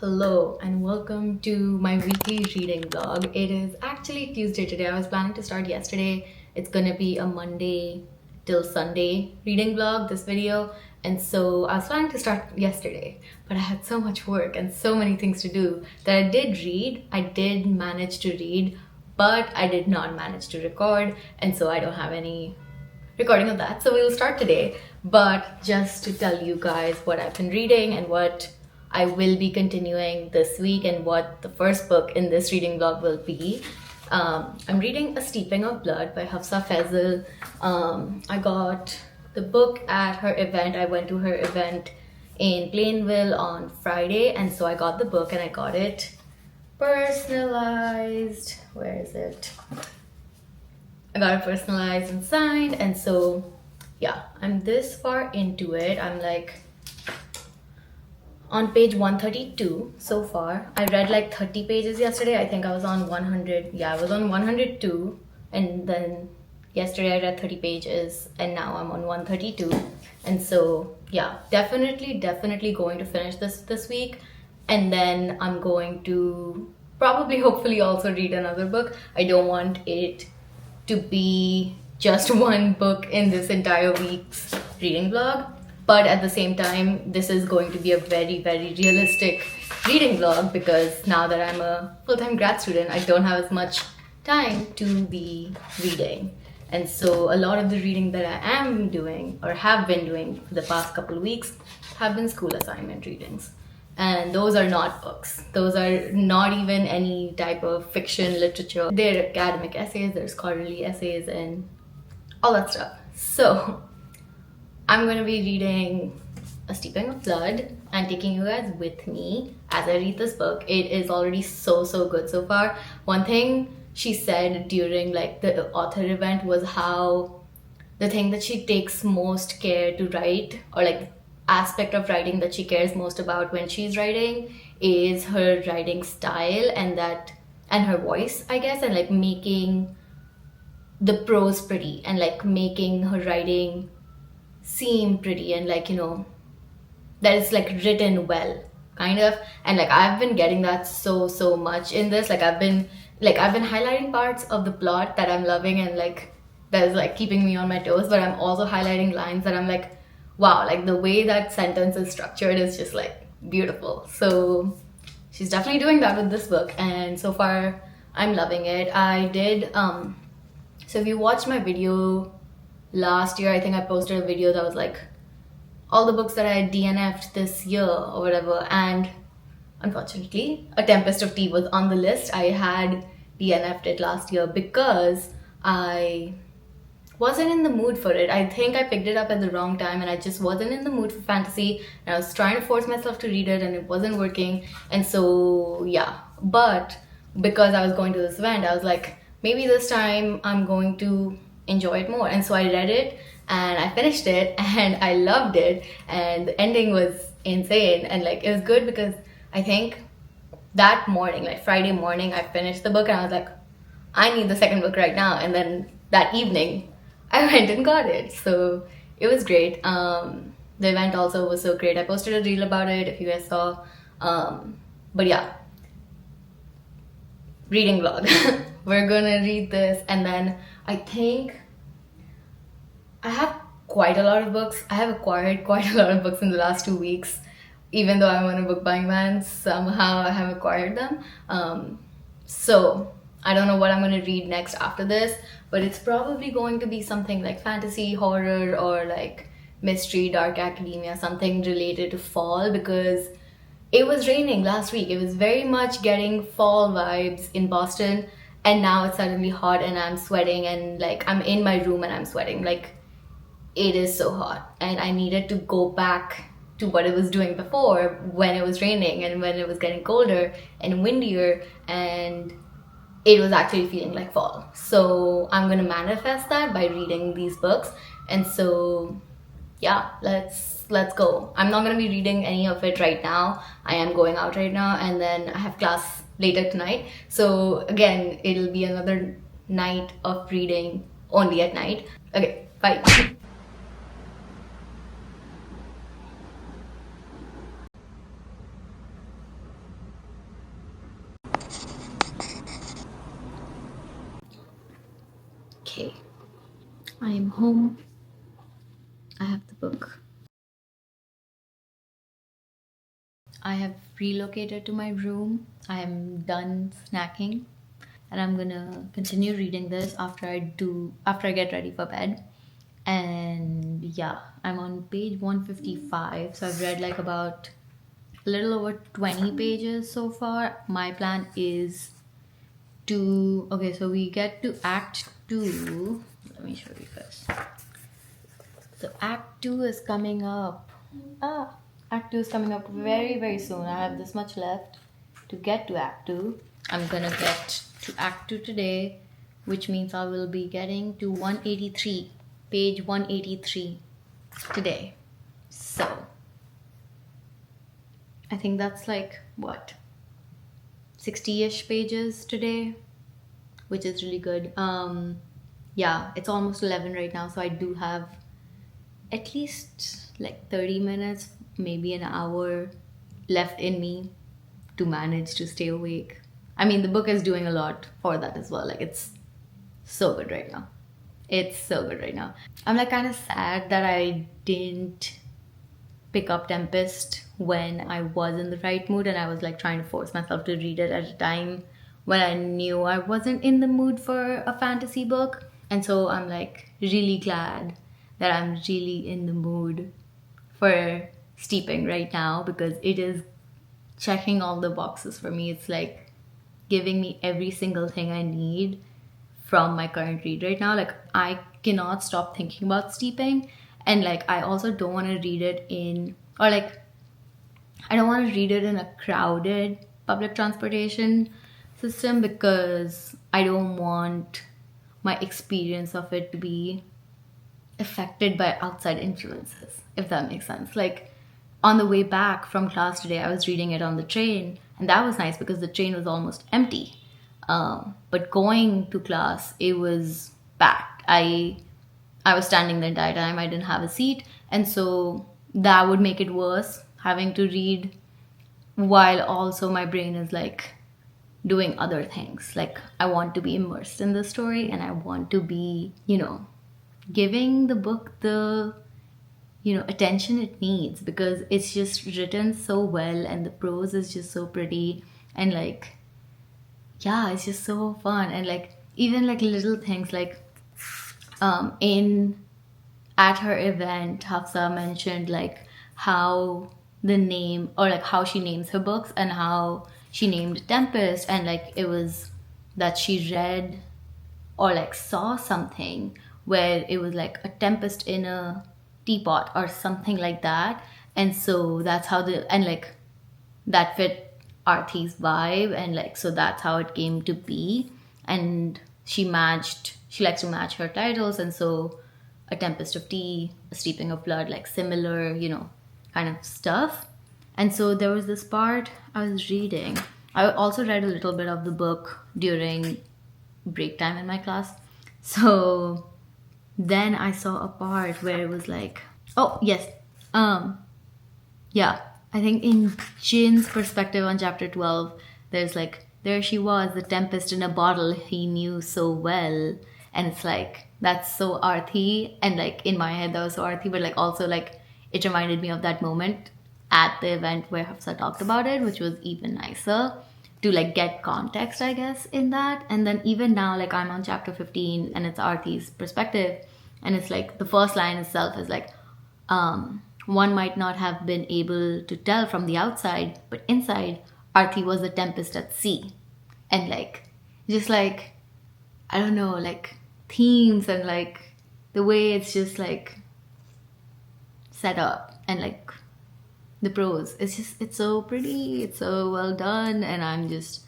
Hello and welcome to my weekly reading vlog. It is actually Tuesday today. I was planning to start yesterday. It's gonna be a Monday till Sunday reading vlog, this video. And so I was planning to start yesterday, but I had so much work and so many things to do that I did read. I did manage to read, but I did not manage to record. And so I don't have any recording of that. So we will start today. But just to tell you guys what I've been reading and what I will be continuing this week and what the first book in this reading vlog will be. I'm reading A Steeping of Blood by Hafsah Faizal. I got the book at her event. I went to her event in Plainville on Friday, and so I got the book and I got it personalized. Where is it? I got it personalized and signed, and so yeah, I'm this far into it. I'm like on page 132 so far. I read like 30 pages yesterday. I think I was on 100. Yeah, I was on 102, and then yesterday I read 30 pages and now I'm on 132. And so yeah, definitely going to finish this week, and then I'm going to probably hopefully also read another book. I don't want it to be just one book in this entire week's reading vlog. But at the same time, this is going to be a very realistic reading vlog because now that I'm a full-time grad student, I don't have as much time to be reading. And so a lot of the reading that I am doing or have been doing for the past couple of weeks have been school assignment readings. And those are not books. Those are not even any type of fiction, literature. They're academic essays, they're scholarly essays and all that stuff. So I'm going to be reading A Steeping of Blood and taking you guys with me as I read this book. It is already so good so far. One thing she said during like the author event was how the thing that she takes most care to write, or like aspect of writing that she cares most about when she's writing, is her writing style and her voice, I guess, and like making the prose pretty and like making her writing seem pretty and like, you know, that it's like written well kind of. And like I've been getting that so much in this. I've been highlighting parts of the plot that I'm loving and like that is like keeping me on my toes, but I'm also highlighting lines that I'm like, wow, like the way that sentence is structured is just like beautiful. So she's definitely doing that with this book, and so far I'm loving it. I did so if you watched my video last year, I think I posted a video that was like all the books that I had DNF'd this year or whatever, and unfortunately A Tempest of Tea was on the list. I had DNF'd it last year because I wasn't in the mood for it. I think I picked it up at the wrong time and I just wasn't in the mood for fantasy, and I was trying to force myself to read it and it wasn't working. And so yeah, but because I was going to this event, I was like, maybe this time I'm going to enjoy it more. And so I read it and I finished it and I loved it, and the ending was insane. And like it was good because I think that morning, like Friday morning, I finished the book and I was like, I need the second book right now. And then that evening I went and got it. So it was great. The event also was so great. I posted a reel about it if you guys saw. But yeah, reading vlog. We're gonna read this, and then I think I have quite a lot of books. I have acquired quite a lot of books in the last 2 weeks. Even though I'm on a book buying ban, somehow I have acquired them. So I don't know what I'm going to read next after this, but it's probably going to be something like fantasy, horror, or like mystery, dark academia, something related to fall, because it was raining last week. It was very much getting fall vibes in Boston, and now it's suddenly hot and I'm sweating, and like I'm in my room and I'm sweating. Like it is so hot, and I needed to go back to what it was doing before when it was raining and when it was getting colder and windier, and it was actually feeling like fall. So I'm gonna manifest that by reading these books. And so yeah, let's go. I'm not gonna be reading any of it right now. I am going out right now, and then I have class later tonight. So again, it'll be another night of reading only at night. Okay, bye. Okay, I am home. I have the book. I have relocated to my room. I am done snacking, and I'm gonna continue reading this after I get ready for bed. And yeah, I'm on page 155, so I've read like about a little over 20 pages so far. My plan is to okay, so we get to act 2. Let me show you guys. So act 2 is coming up. Act 2 is coming up very, very soon. I have this much left to get to Act 2. I'm gonna get to Act 2 today, which means I will be getting to 183, page 183 today. So I think that's like what, 60-ish pages today, which is really good. Yeah, it's almost 11 right now, so I do have at least like 30 minutes, maybe an hour left in me to manage to stay awake. I mean, the book is doing a lot for that as well. Like, it's so good right now. It's so good right now. I'm like kind of sad that I didn't pick up Tempest when I was in the right mood, and I was like trying to force myself to read it at a time when I knew I wasn't in the mood for a fantasy book. And so I'm like really glad that I'm really in the mood for steeping right now, because it is checking all the boxes for me. It's like giving me every single thing I need from my current read right now. Like, I cannot stop thinking about steeping, and like I also don't want to read it in, or like I don't want to read it in a crowded public transportation system, because I don't want my experience of it to be affected by outside influences, if that makes sense. Like, on the way back from class today, I was reading it on the train, and that was nice because the train was almost empty. But going to class, it was packed. I was standing the entire time. I didn't have a seat, and so that would make it worse, having to read while also my brain is like doing other things. Like, I want to be immersed in the story, and I want to be, giving the book the attention it needs, because it's just written so well and the prose is just so pretty, and like, yeah, it's just so fun. And like, even like little things like in at her event, Hafsah mentioned like how the name, or like how she names her books, and how she named Tempest, and like it was that she read or like saw something where it was like a tempest in a teapot or something like that. And so that's how and like that fit Arthi's vibe, and like so that's how it came to be. And she likes to match her titles, and so a tempest of tea, a steeping of blood, like similar, kind of stuff. And so there was this part I was reading. I also read a little bit of the book during break time in my class. So then I saw a part where it was like, oh yes, yeah, I think in Jin's perspective on chapter 12, there's like, there she was, the tempest in a bottle he knew so well. And it's like, that's so Arthi. And like in my head, that was so Arthi, but like also like it reminded me of that moment at the event where Hafsah talked about it, which was even nicer to like get context, I guess, in that. And then even now, like I'm on chapter 15 and it's Arthi's perspective. And it's like the first line itself is like, one might not have been able to tell from the outside, but inside, Arthi was a tempest at sea. And like, just like, I don't know, like themes and like the way it's just like set up, and like the prose, it's so pretty, it's so well done, and I'm just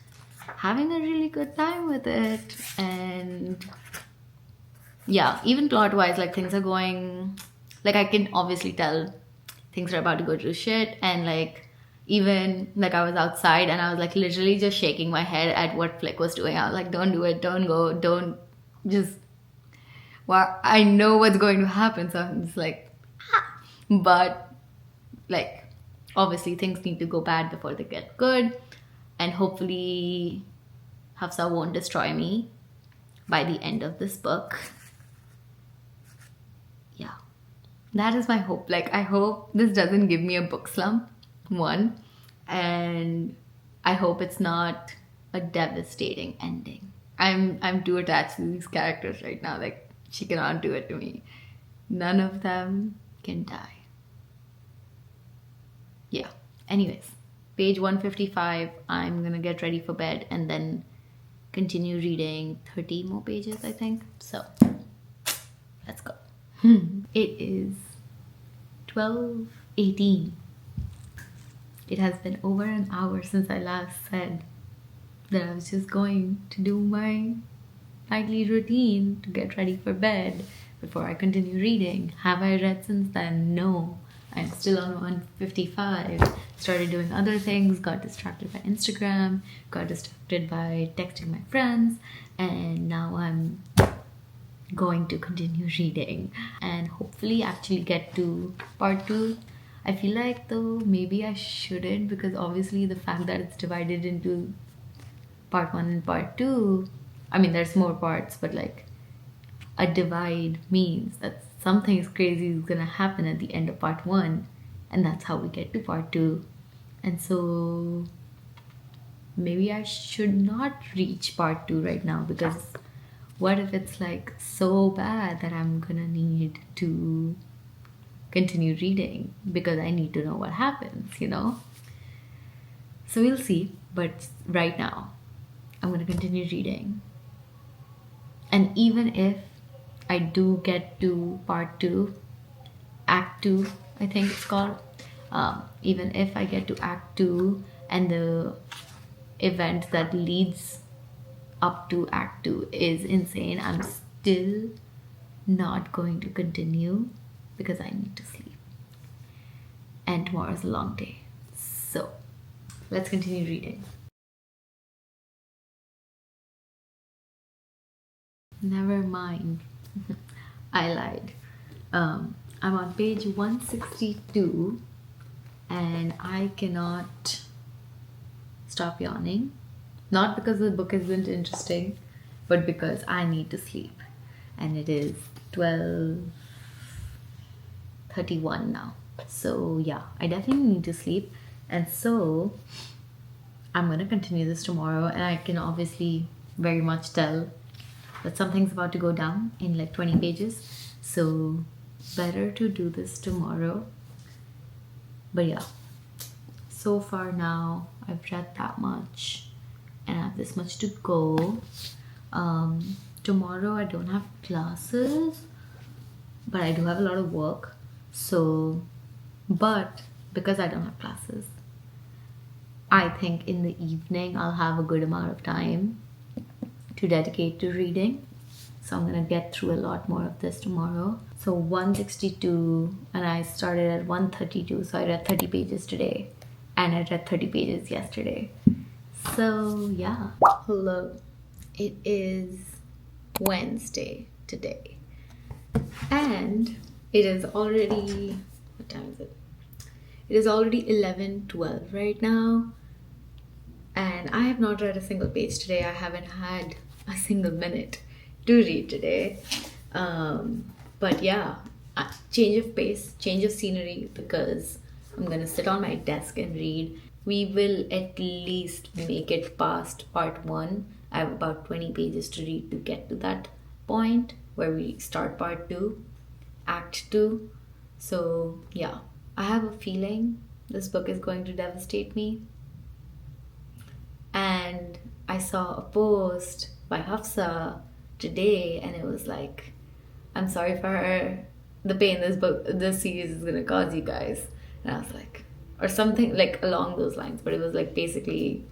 having a really good time with it. And yeah, even plot wise, like things are going, like I can obviously tell things are about to go to shit. And like, even like I was outside and I was like literally just shaking my head at what Flick was doing. I was like, don't do it, don't go, don't, just, well, I know what's going to happen, so I'm just like, ah. But like, obviously things need to go bad before they get good, and hopefully Hafsah won't destroy me by the end of this book. Yeah, that is my hope. Like, I hope this doesn't give me a book slump, one, and I hope it's not a devastating ending. I'm too attached to these characters right now. Like, she cannot do it to me. None of them can die. Yeah. Anyways, page 155, I'm gonna get ready for bed and then continue reading 30 more pages, I think. So, let's go. It is 12:18. It has been over an hour since I last said that I was just going to do my nightly routine to get ready for bed before I continue reading. Have I read since then? No. I'm still on 155. Started doing other things, got distracted by Instagram, got distracted by texting my friends, and now I'm going to continue reading and hopefully actually get to part 2. I feel like though maybe I shouldn't, because obviously the fact that it's divided into part 1 and part 2, I mean there's more parts, but like a divide means that something crazy is gonna happen at the end of part 1, and that's how we get to part 2. And so maybe I should not reach part 2 right now, because what if it's like so bad that I'm gonna need to continue reading because I need to know what happens, you know? So we'll see, but right now I'm gonna continue reading. And even if I do get to part 2, act 2, I think it's called, even if I get to act 2 and the event that leads up to act 2 is insane, I'm still not going to continue because I need to sleep. And tomorrow's a long day. So let's continue reading. Never mind. I lied. I'm on page 162 and I cannot stop yawning. Not because the book isn't interesting, but because I need to sleep. And it is 12:31 now. So yeah, I definitely need to sleep. And so I'm gonna continue this tomorrow, and I can obviously very much tell that something's about to go down in like 20 pages. So better to do this tomorrow. But yeah, so far now I've read that much and I have this much to go. Tomorrow I don't have classes, but I do have a lot of work. So, but because I don't have classes, I think in the evening I'll have a good amount of time to dedicate to reading. So I'm gonna get through a lot more of this tomorrow. So 162 and I started at 132, so I read 30 pages today and I read 30 pages yesterday. So yeah, hello. It is Wednesday today and it is already, what time is it? It is already 11:12 right now and I have not read a single page today. I haven't had a single minute to read today. But yeah, change of pace, change of scenery, because I'm gonna sit on my desk and read. We will at least make it past part 1. I have about 20 pages to read to get to that point where we start part 2, act 2. So yeah, I have a feeling this book is going to devastate me. And I saw a post by Hafsah today and it was like, I'm sorry for her, the pain this series is gonna cause you guys. And I was like, or something like along those lines, but it was like basically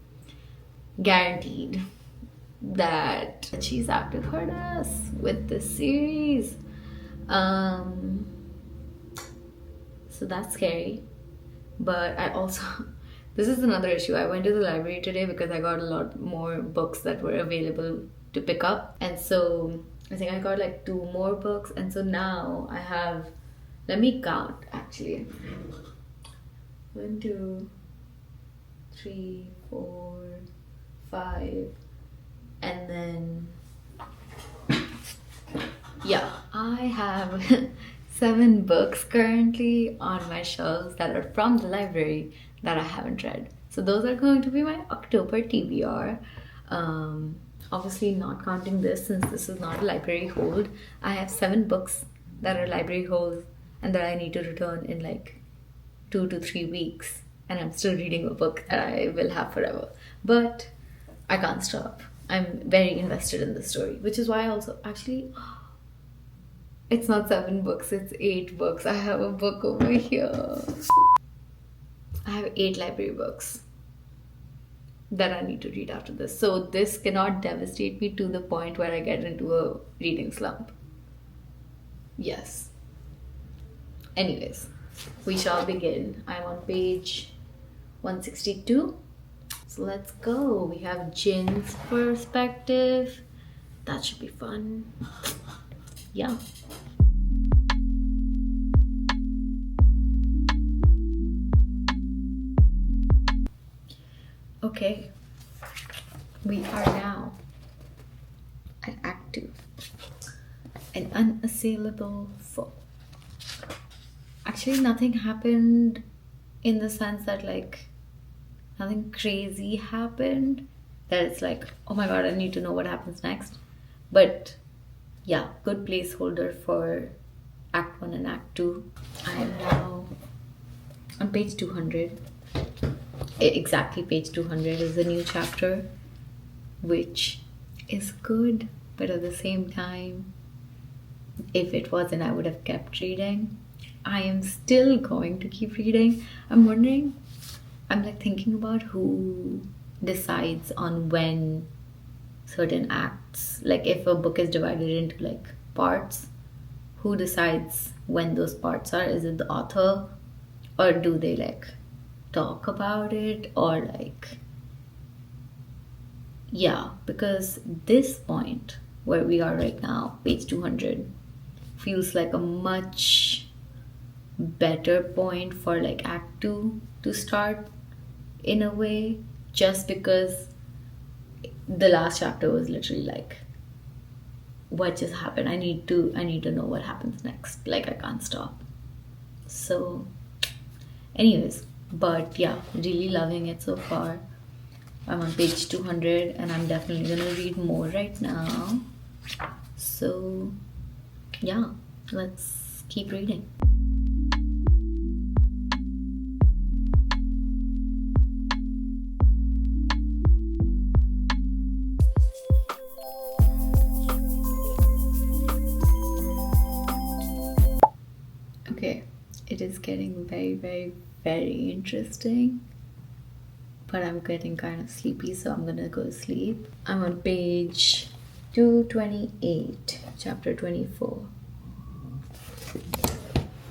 guaranteed that she's out to hurt us with this series. So that's scary. But I also, this is another issue. I went to the library today because I got a lot more books that were available to pick up. And so I think I got like 2 more books. And so now I have, let me count actually. 1, 2, 3, 4, 5, and then I have 7 books currently on my shelves that are from the library that I haven't read. So those are going to be my October TBR. Obviously not counting this, since this is not a library hold. I have 7 books that are library holds and that I need to return in like 2 to 3 weeks. And I'm still reading a book that I will have forever. But I can't stop. I'm very invested in the story, which is why I also actually, it's not 7 books, it's 8 books. I have a book over here. I have 8 library books that I need to read after this. So this cannot devastate me to the point where I get into a reading slump. Yes. Anyways, we shall begin. I'm on page 162. So let's go. We have Jin's perspective. That should be fun. Yeah. Okay. We are now at Act 2. An unassailable foe. Actually, nothing happened in the sense that like nothing crazy happened that it's like, oh my god, I need to know what happens next. But yeah, good placeholder for Act 1 and Act 2. I am now on page 200. Exactly page 200 is the new chapter, which is good, but at the same time, if it wasn't, I would have kept reading. I am still going to keep reading. I'm wondering, I'm like thinking about who decides on when certain acts, like if a book is divided into like parts, who decides when those parts are? Is it the author, or do they like talk about it, or like, yeah, because this point where we are right now, page 200, feels like a much better point for like Act 2 to start in a way, just because the last chapter was literally like, what just happened? I need to know what happens next. Like, I can't stop. So anyways, but yeah, really loving it so far. I'm on page 200 and I'm definitely gonna read more right now. So yeah, let's keep reading. Okay, it is getting very, very, very interesting, but I'm getting kind of sleepy, so I'm gonna go to sleep. I'm on page 228, chapter 24.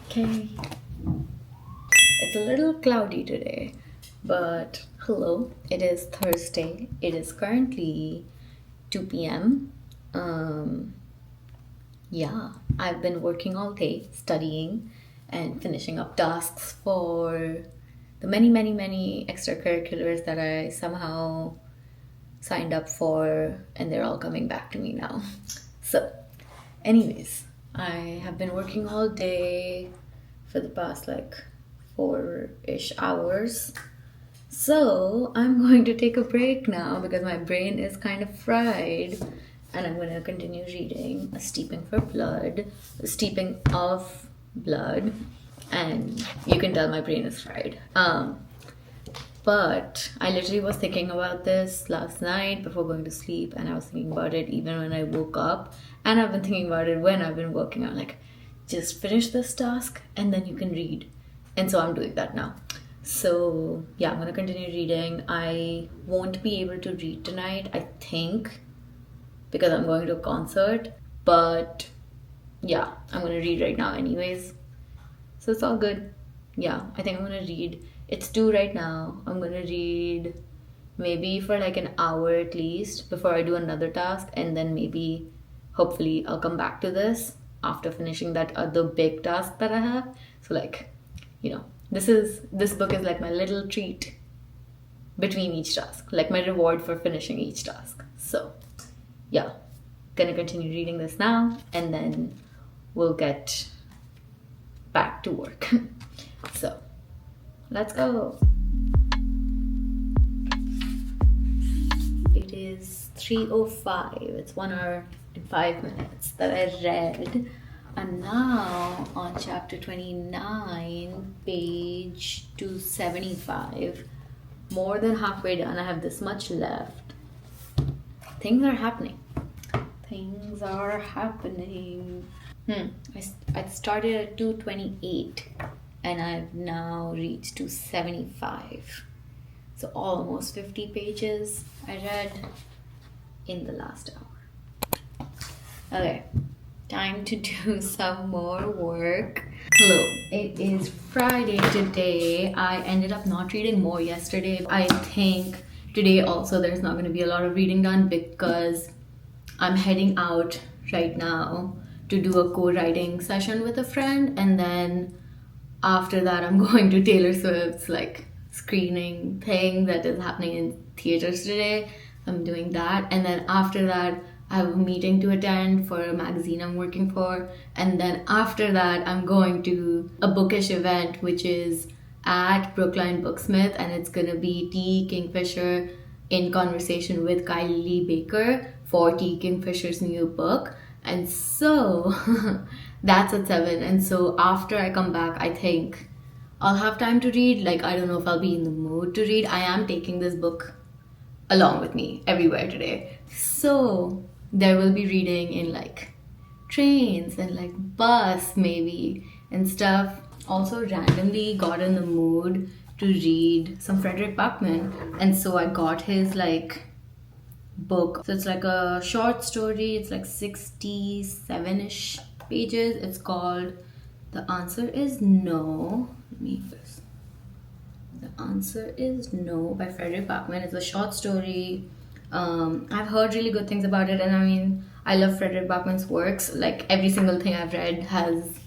Okay, it's a little cloudy today, but hello, it is Thursday. It is currently 2 p.m. Yeah, I've been working all day, studying and finishing up tasks for the many, many, many extracurriculars that I somehow signed up for, and they're all coming back to me now. So anyways, I have been working all day for the past like 4-ish hours. So I'm going to take a break now because my brain is kind of fried, and I'm going to continue reading A Steeping of Blood, and you can tell my brain is fried. But I literally was thinking about this last night before going to sleep, and I was thinking about it even when I woke up, and I've been thinking about it when I've been working on like, just finish this task and then you can read. And so I'm doing that now. So yeah, I'm gonna continue reading. I won't be able to read tonight, I think, because I'm going to a concert, but yeah, I'm gonna read right now anyways, so it's all good. Yeah, I think I'm gonna read. It's 2 right now. I'm gonna read maybe for like an hour at least before I do another task, and then maybe hopefully I'll come back to this after finishing that other big task that I have. So like, you know, this book is like my little treat between each task, like my reward for finishing each task. So yeah, gonna continue reading this now, and then we'll get back to work. So let's go. It is 3:05. It's 1 hour and 5 minutes that I read. And now on chapter 29, page 275, more than halfway done. I have this much left. Things are happening. Things are happening. I started at 228 and I've now reached 275. So almost 50 pages I read in the last hour. Okay, time to do some more work. Hello, it is Friday today. I ended up not reading more yesterday. I think today also there's not going to be a lot of reading done because I'm heading out right now to do a co-writing session with a friend, and then after that I'm going to Taylor Swift's like screening thing that is happening in theaters today. I'm doing that, and then after that I have a meeting to attend for a magazine I'm working for, and then after that I'm going to a bookish event which is at Brookline Booksmith, and it's gonna be T. Kingfisher in conversation with Kylie Lee Baker for T. Kingfisher's new book. And so that's at 7, and so after I come back I think I'll have time to read. Like, I don't know if I'll be in the mood to read. I am taking this book along with me everywhere today, so there will be reading in like trains and like bus maybe and stuff. Also randomly got in the mood to read some Fredrik Backman, and so I got his like book. So it's like a short story. It's like 67-ish pages. It's called The Answer Is No. Let me first. The Answer Is No by Fredrik Backman. It's a short story. I've heard really good things about it, and I mean, I love Fredrik Backman's works. Like, every single thing I've read has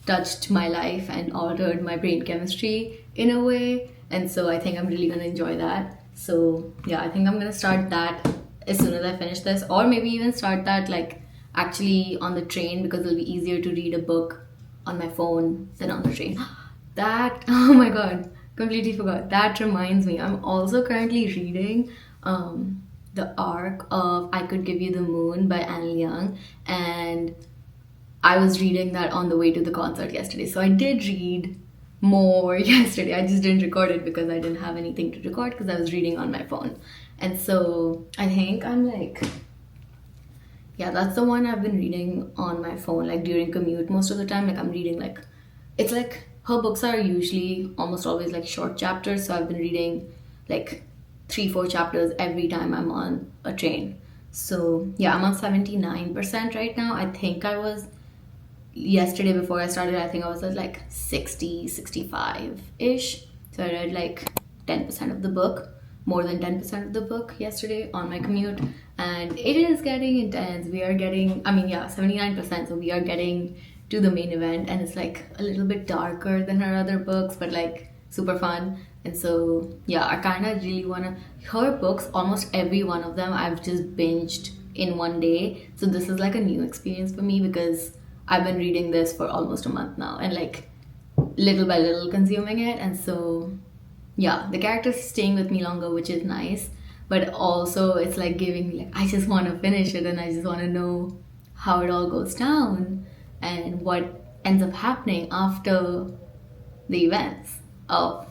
touched my life and altered my brain chemistry in a way, and so I think I'm really gonna enjoy that. So yeah, I think I'm gonna start that as soon as I finish this, or maybe even start that like actually on the train, because it'll be easier to read a book on my phone than on the train. That, oh my god, completely forgot. That reminds me, I'm also currently reading the arc of I Could Give You the Moon by Liang, and I was reading that on the way to the concert yesterday. So I did read more yesterday. I just didn't record it because I didn't have anything to record because I was reading on my phone. And so I think I'm like, yeah, that's the one I've been reading on my phone, like during commute most of the time. Like, I'm reading like, it's like her books are usually almost always like short chapters. So I've been reading like 3-4 chapters every time I'm on a train. So yeah, I'm on 79% right now. I think I was yesterday before I started, I think I was at like 65-ish. So I read like 10% of the book, more than 10% of the book yesterday on my commute, and it is getting intense. We are getting, I mean, yeah, 79%. So we are getting to the main event, and it's like a little bit darker than her other books, but like super fun. And so yeah, I kind of really want to, her books, almost every one of them I've just binged in one day. So this is like a new experience for me because I've been reading this for almost a month now, and like little by little consuming it. And so yeah, the character's staying with me longer, which is nice, but also it's like giving me like, I just want to finish it, and I just want to know how it all goes down and what ends up happening after the events of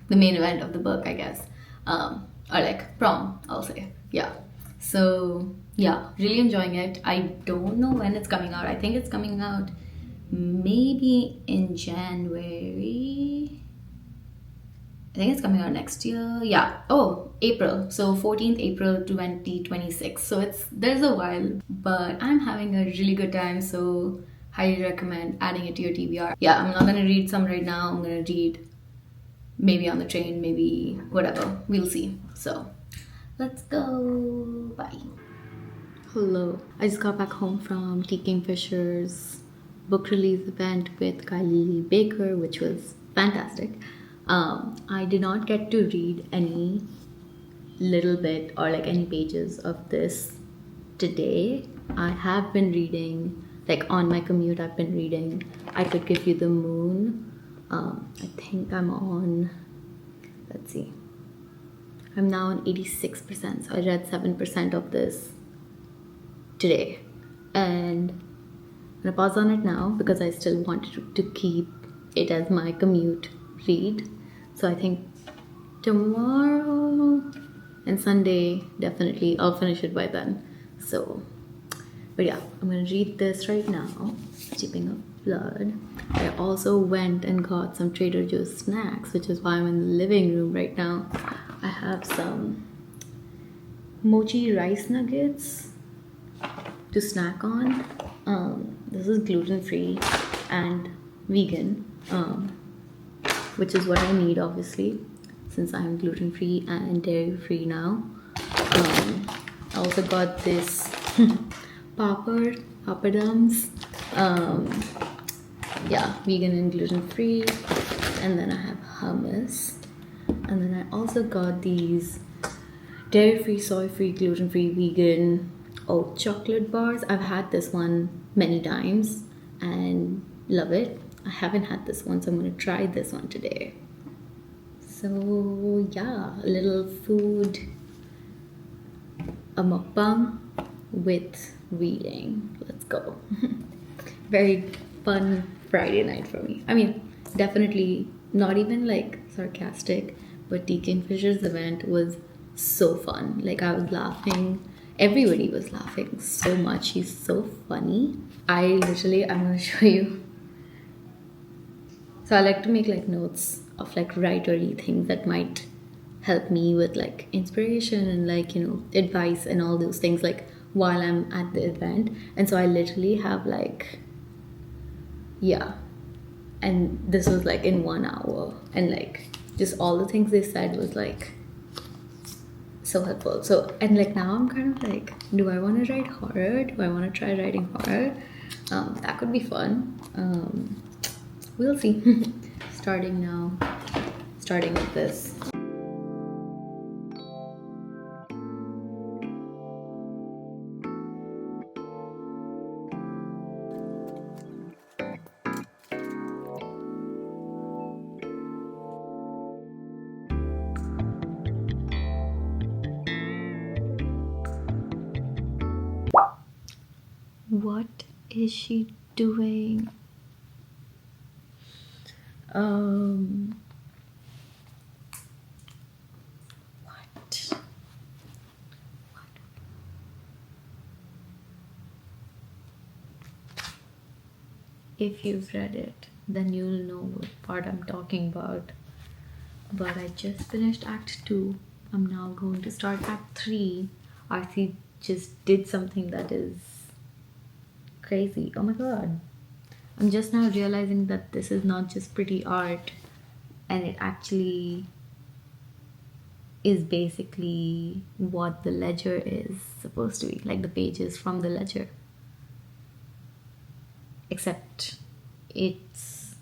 the main event of the book, I guess, or like prom, I'll say. Yeah, so yeah, really enjoying it. I don't know when it's coming out. I think it's coming out maybe in January. I think it's coming out next year. Yeah. Oh, April. So 14th April 2026. So there's a while, but I'm having a really good time. So highly recommend adding it to your TBR. Yeah, I'm not gonna read some right now. I'm gonna read maybe on the train, maybe whatever. We'll see. So let's go. Bye. Hello. I just got back home from T. Kingfisher's book release event with Kylie Lee Baker, which was fantastic. I did not get to read any little bit or like any pages of this today. I have been reading like on my commute, I've been reading I Could Give You the Moon. I think I'm on, let's see, I'm now on 86%, so I read 7% of this today, and I'm gonna pause on it now because I still wanted to keep it as my commute read. So I think tomorrow and Sunday definitely I'll finish it by then. So, but yeah, I'm gonna read this right now. Steeping of Blood. I also went and got some Trader Joe's snacks, which is why I'm in the living room right now. I have some mochi rice nuggets to snack on. This is gluten-free and vegan, which is what I need, obviously, since I'm gluten-free and dairy-free now. I also got this papadums. Yeah, vegan and gluten-free. And then I have hummus. And then I also got these dairy-free, soy-free, gluten-free, vegan oat chocolate bars. I've had this one many times and love it. I haven't had this one, so I'm going to try this one today. So yeah, a little food, a mukbang with reading. Let's go. Very fun Friday night for me. I mean, definitely not even like sarcastic, but D. Kingfisher's event was so fun. Like, I was laughing. Everybody was laughing so much. He's so funny. I'm gonna show you. So I like to make like notes of like writerly things that might help me with like inspiration and like, you know, advice and all those things like while I'm at the event. And so I literally have like, yeah. And this was like in 1 hour, and like just all the things they said was like so helpful. So, and like now I'm kind of like, do I want to write horror? Do I want to try writing horror? That could be fun. We'll see. Starting with this. What is she doing? What? If you've read it, then you'll know what part I'm talking about. But I just finished Act 2. I'm now going to start Act 3. RC just did something that is crazy. Oh my god. I'm just now realizing that this is not just pretty art, and it actually is basically what the ledger is supposed to be, like the pages from the ledger. Except it's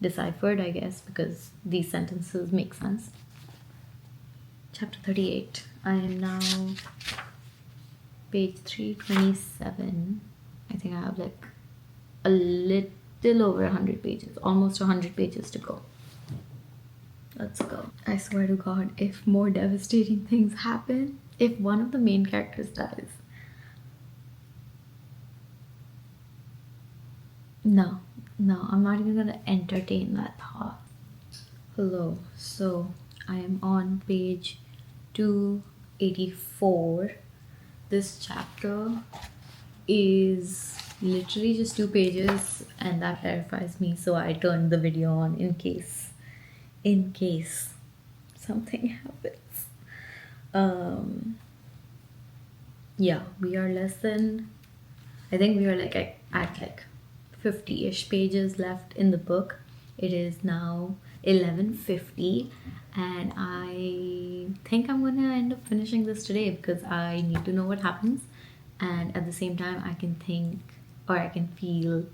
deciphered, I guess, because these sentences make sense. Chapter 38. I am now page 327. I think I have like a little over 100 pages, almost 100 pages to go. Let's go. I swear to God, if more devastating things happen, if one of the main characters dies. No, I'm not even gonna entertain that thought. Hello, so I am on page 284. This chapter is literally just 2 pages, and that terrifies me, so I turned the video on in case something happens. Yeah, we are less than, I think we are like at like 50-ish pages left in the book. It is now 11:50, and I think I'm gonna end up finishing this today because I need to know what happens, and at the same time I can think, or I can feel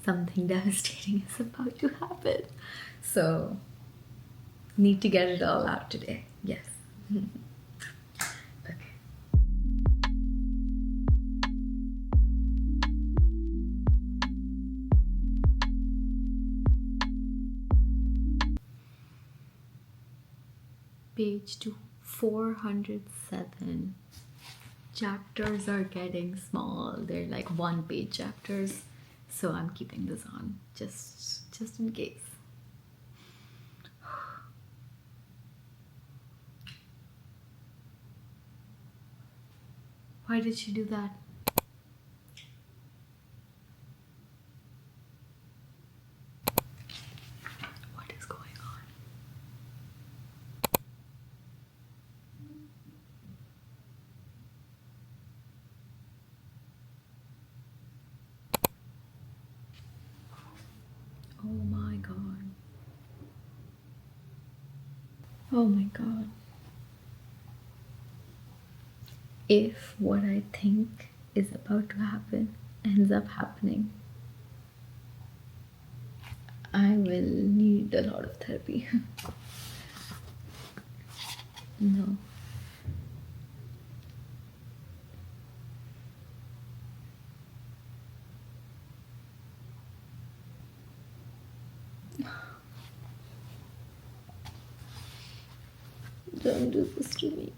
something devastating is about to happen. So need to get it all out today. Yes. Okay. page to 407. Chapters are getting small. They're like 1-page chapters. So I'm keeping this on just in case. Why did she do that? What is going on? Oh my god. Oh my god. If what I think is about to happen ends up happening, I will need a lot of therapy. No. Don't do this to me.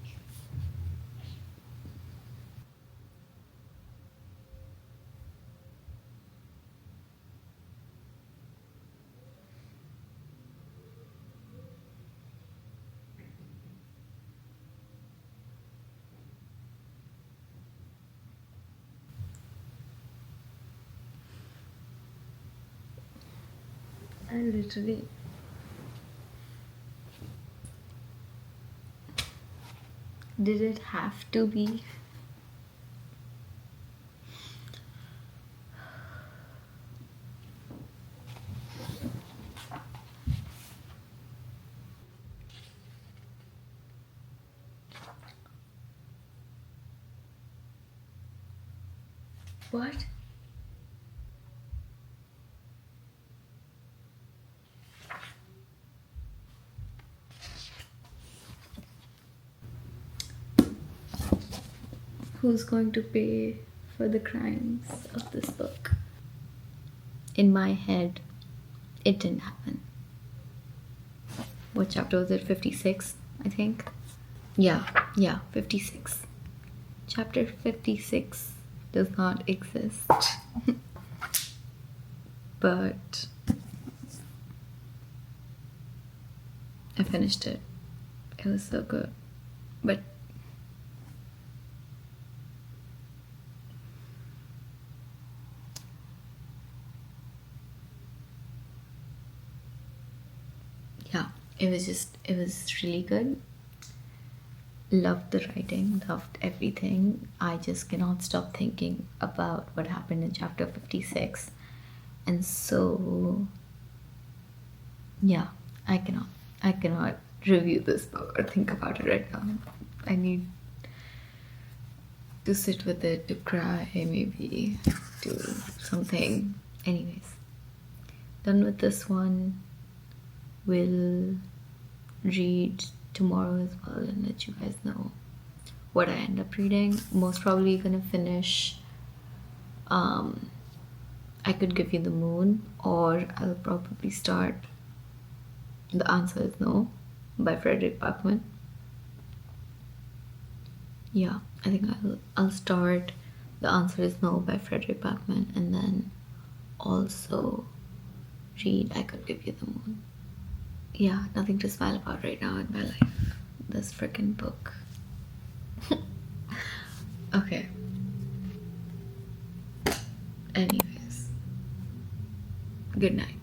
I literally... Did it have to be? What? Who's going to pay for the crimes of this book? In my head, it didn't happen. What chapter was it? 56, I think. Yeah, 56. Chapter 56 does not exist. But I finished it. It was so good. But yeah, it was really good. Loved the writing, loved everything. I just cannot stop thinking about what happened in chapter 56. And so, yeah, I cannot review this book or think about it right now. I need to sit with it, to cry, maybe do something. Anyways, done with this one. Will read tomorrow as well and let you guys know what I end up reading. Most probably gonna finish I Could Give You the Moon, or I'll probably start The Answer Is No by Fredrik Backman. Yeah, I think I'll start The Answer Is No by Fredrik Backman, and then also read I Could Give You the Moon. Yeah, nothing to smile about right now in my life. This freaking book. Okay. Anyways. Good night.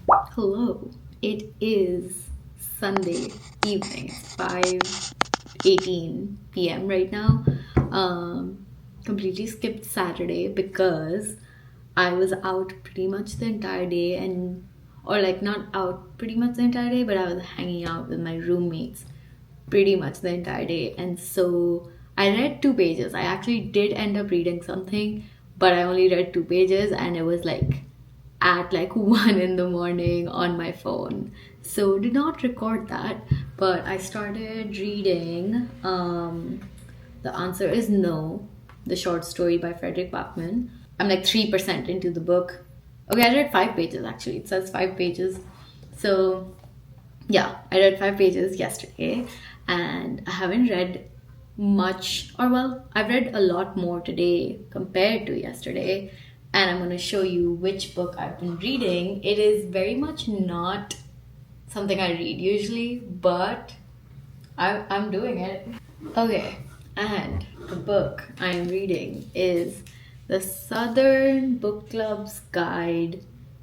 Hello. It is Sunday evening. It's 5:18 p.m. right now. Completely skipped Saturday because I was out pretty much the entire day, or like not out pretty much the entire day, but I was hanging out with my roommates pretty much the entire day. And so I read 2 pages. I actually did end up reading something, but I only read 2 pages, and it was like at like 1 in the morning on my phone. So did not record that, but I started reading The Answer Is No, the short story by Fredrik Backman. I'm like 3% into the book. Okay, I read 5 pages actually. It says 5 pages. So yeah, I read 5 pages yesterday, and I haven't read much, or well, I've read a lot more today compared to yesterday, and I'm going to show you which book I've been reading. It is very much not something I read usually, but I'm doing it. Okay, and the book I'm reading is The Southern Book Club's Guide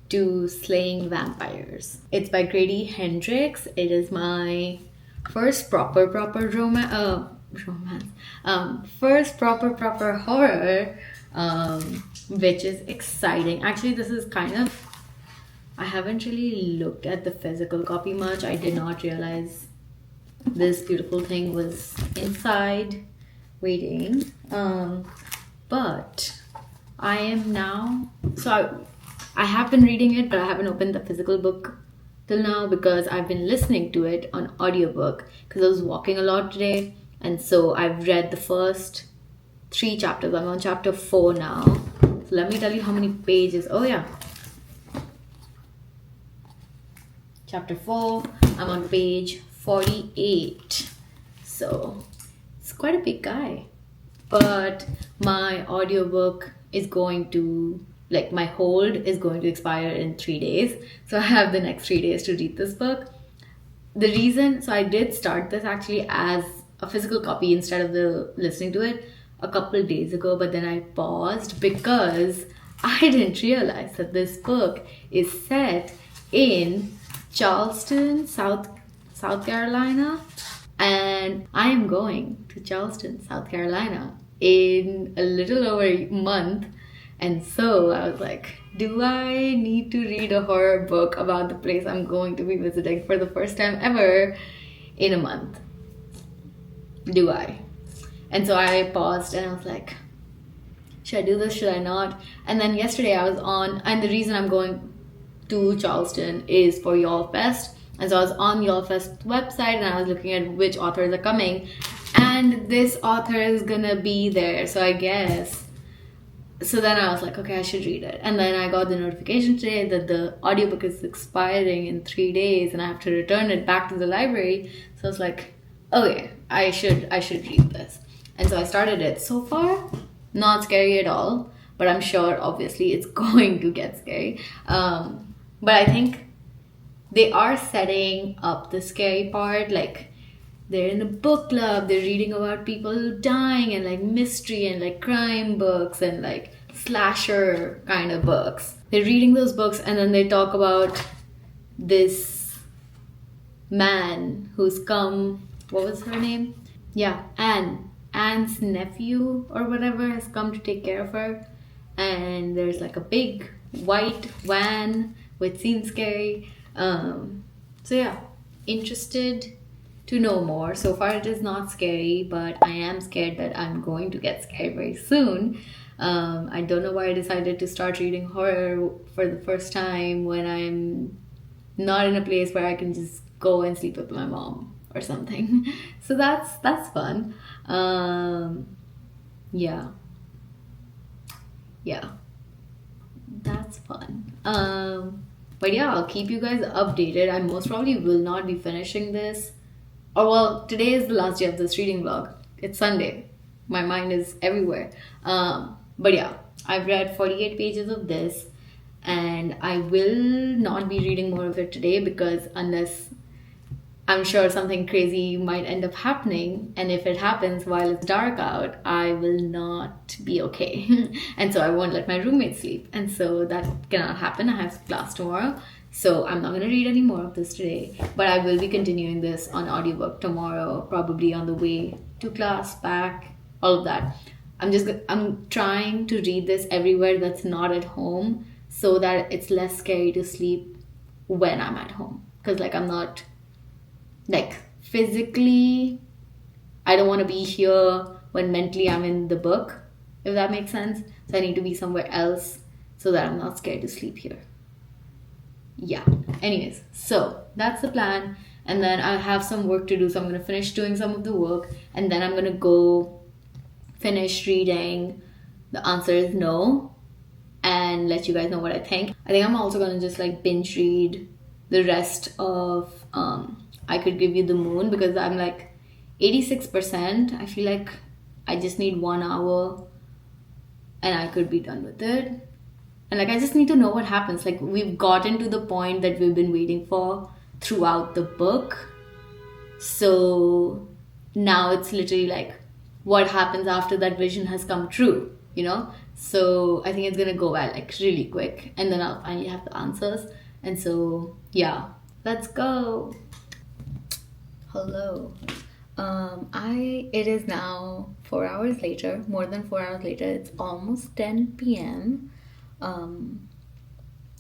to Slaying Vampires. It's by Grady Hendrix. It is my first proper romance. First proper horror, which is exciting. Actually, this is kind of, I haven't really looked at the physical copy much. I did not realize this beautiful thing was inside waiting. But I am now, so I have been reading it, but I haven't opened the physical book till now because I've been listening to it on audiobook because I was walking a lot today. And so I've read the first 3 chapters. I'm on chapter 4 now. So let me tell you how many pages. Oh yeah. Chapter 4. I'm on page 48. So it's quite a big guy. But my audiobook is going to, like, my hold is going to expire in 3 days. So I have the next 3 days to read this book. The reason, so I did start this actually as a physical copy instead of the listening to it a couple days ago, but then I paused because I didn't realize that this book is set in Charleston, South Carolina, and I am going to Charleston, South Carolina in a little over a month. And so I was like, do I need to read a horror book about the place I'm going to be visiting for the first time ever in a month? Do I? And so I paused and I was like, should I do this? Should I not? And then yesterday I was on, and the reason I'm going to Charleston is for Y'all Fest. And so I was on Y'all Fest website and I was looking at which authors are coming, and this author is gonna be there. So I guess, so then I was like, okay, I should read it. And then I got the notification today that the audiobook is expiring in 3 days and I have to return it back to the library. So I was like, okay, I should read this. And so I started it. So far, not scary at all, but I'm sure obviously it's going to get scary. But I think they are setting up the scary part. Like, they're in a book club, they're reading about people dying and like mystery and like crime books and like slasher kind of books. They're reading those books and then they talk about this man who's come, what was her name? Yeah, Anne's nephew or whatever has come to take care of her. And there's like a big white van, which seems scary. So yeah, interested to know more. So far it is not scary, but I am scared that I'm going to get scared very soon. I don't know why I decided to start reading horror for the first time when I'm not in a place where I can just go and sleep with my mom or something. So that's fun. Yeah, that's fun. But yeah, I'll keep you guys updated. I most probably will not be finishing this. Or well, today is the last day of this reading vlog. It's Sunday. My mind is everywhere. But yeah, I've read 48 pages of this and I will not be reading more of it today because unless I'm sure something crazy might end up happening, and if it happens while it's dark out, I will not be okay. And so I won't let my roommate sleep. And so that cannot happen. I have class tomorrow. So I'm not going to read any more of this today, but I will be continuing this on audiobook tomorrow, probably on the way to class, back, all of that. I'm trying to read this everywhere that's not at home so that it's less scary to sleep when I'm at home. Because like I'm not, like physically, I don't want to be here when mentally I'm in the book, if that makes sense. So I need to be somewhere else so that I'm not scared to sleep here. Yeah, anyways, so that's the plan. And then I have some work to do, so I'm going to finish doing some of the work and then I'm going to go finish reading The Answer Is No and let you guys know what I think. I think I'm also going to just like binge read the rest of I Could Give You the Moon because I'm like 86%. I feel like I just need 1 hour and I could be done with it. And like I just need to know what happens. Like we've gotten to the point that we've been waiting for throughout the book. So now it's literally like what happens after that vision has come true, you know? So I think it's gonna go by like really quick and then I'll finally have the answers. And so yeah, let's go. Hello. It is now 4 hours later, more than 4 hours later. It's almost 10 p.m. I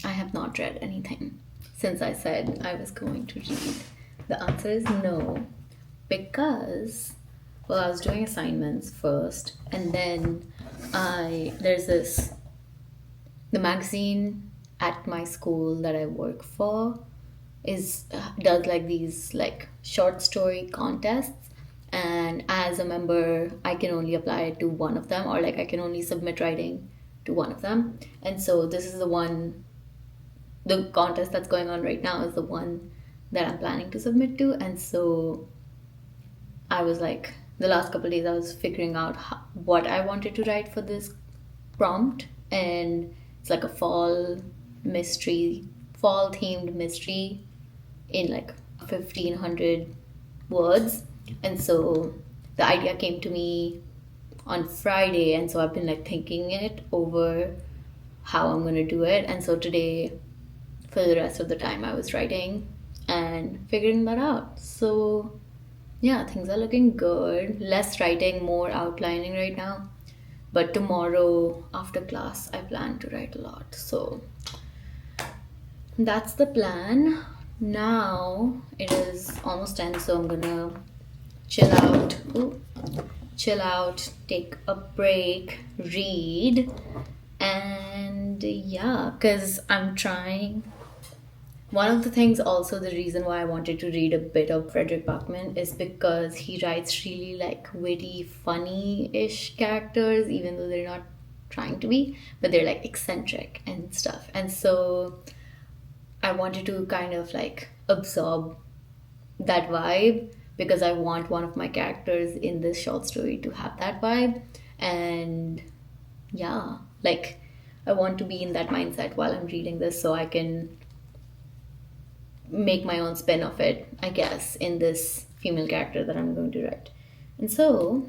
have not read anything since I said I was going to read. The answer is no, because well, I was doing assignments first, and then the magazine at my school that I work for does like these like short story contests, and as a member I can only apply to one of them, or like I can only submit writing to one of them. And so this is the contest that's going on right now is the one that I'm planning to submit to. And so I was like, the last couple of days I was figuring out what I wanted to write for this prompt, and it's like a fall themed mystery in like 1,500 words. And so the idea came to me on Friday, and so I've been like thinking it over how I'm gonna do it. And so today, for the rest of the time, I was writing and figuring that out. So yeah, things are looking good. Less writing, more outlining right now. But tomorrow after class, I plan to write a lot. So that's the plan. Now it is almost 10, so I'm gonna chill out, take a break, read, and yeah, because I'm trying. One of the things also, the reason why I wanted to read a bit of Fredrik Backman is because he writes really like witty, funny-ish characters, even though they're not trying to be, but they're like eccentric and stuff. And so I wanted to kind of like absorb that vibe, because I want one of my characters in this short story to have that vibe. And yeah, like I want to be in that mindset while I'm reading this, so I can make my own spin of it, I guess, in this female character that I'm going to write. And so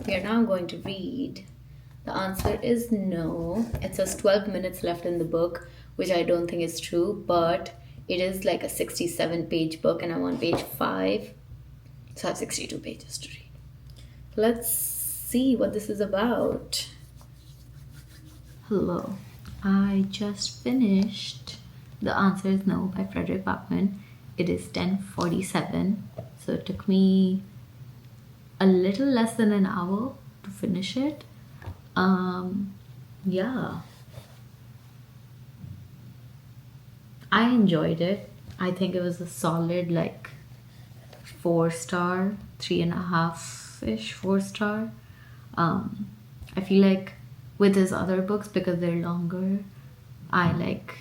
we are now going to read. The answer is no. It says 12 minutes left in the book, which I don't think is true, but it is like a 67-page book and I'm on page 5. So I have 62 pages to read. Let's see what this is about. Hello. I just finished The Answer is No by Fredrik Backman. It is 10:47. So it took me a little less than an hour to finish it. Yeah. I enjoyed it. I think it was a solid like 4-star, 3.5-ish, 4-star. I feel like with his other books, because they're longer, I like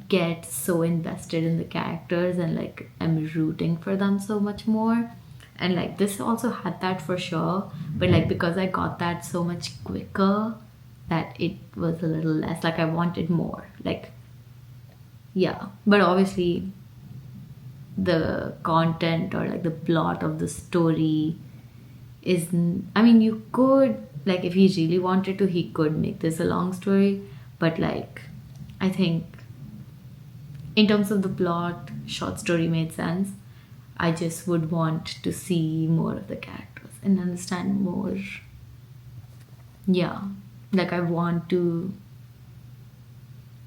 get so invested in the characters and like I'm rooting for them so much more. And like this also had that for sure, but like because I got that so much quicker, that it was a little less like I wanted more, like yeah. But obviously the content or like the plot of the story is, I mean, you could like, if he really wanted to, he could make this a long story, but like I think in terms of the plot, short story made sense. I just would want to see more of the characters and understand more. Yeah, like I want to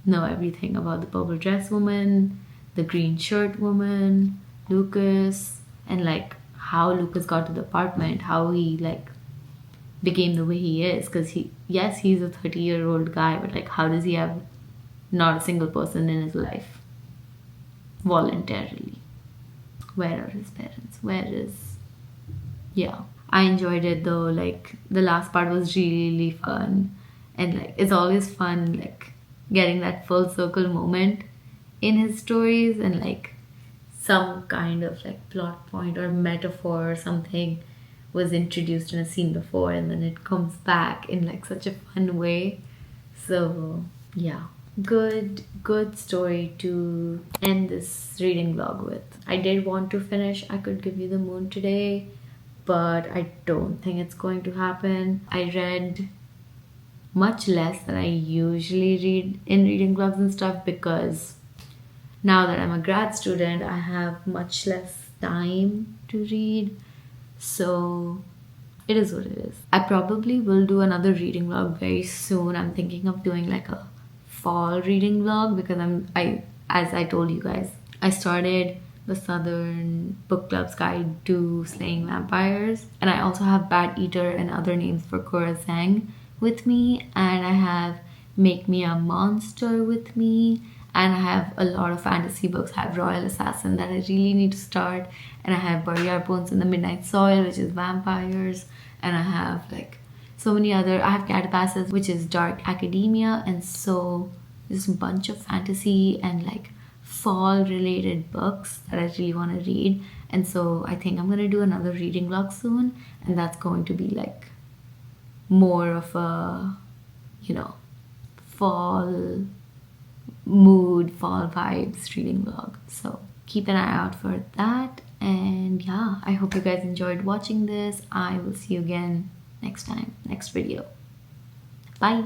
know everything about the purple dress woman, the green shirt woman, Lucas, and like how Lucas got to the apartment, how he like became the way he is. Because he's a 30-year-old guy, but like how does he have not a single person in his life voluntarily? Where are his parents? Yeah, I enjoyed it though. Like the last part was really fun, and like it's always fun like getting that full circle moment in his stories and like some kind of like plot point or metaphor or something was introduced in a scene before, and then it comes back in like such a fun way. So yeah, good story to end this reading vlog with. I did want to finish I Could Give You the Moon today, but I don't think it's going to happen. I read much less than I usually read in reading vlogs and stuff, because now that I'm a grad student, I have much less time to read. So it is what it is. I probably will do another reading vlog very soon. I'm thinking of doing like a fall reading vlog, because as I told you guys, I started the Southern Book Club's Guide to Slaying Vampires, and I also have Bad Eater and Other Names for Khorasan with me, and I have Make Me a Monster with me, and I have a lot of fantasy books. I have Royal Assassin that I really need to start, and I have Bury Our Bones in the Midnight Soil, which is vampires, and I have like so many other. I have Catapasses, which is dark academia, and so there's a bunch of fantasy and like fall related books that I really want to read. And so I think I'm gonna do another reading vlog soon, and that's going to be like more of a, you know, fall mood, fall vibes reading vlog. So keep an eye out for that. And yeah, I hope you guys enjoyed watching this. I will see you again next time, next video. Bye.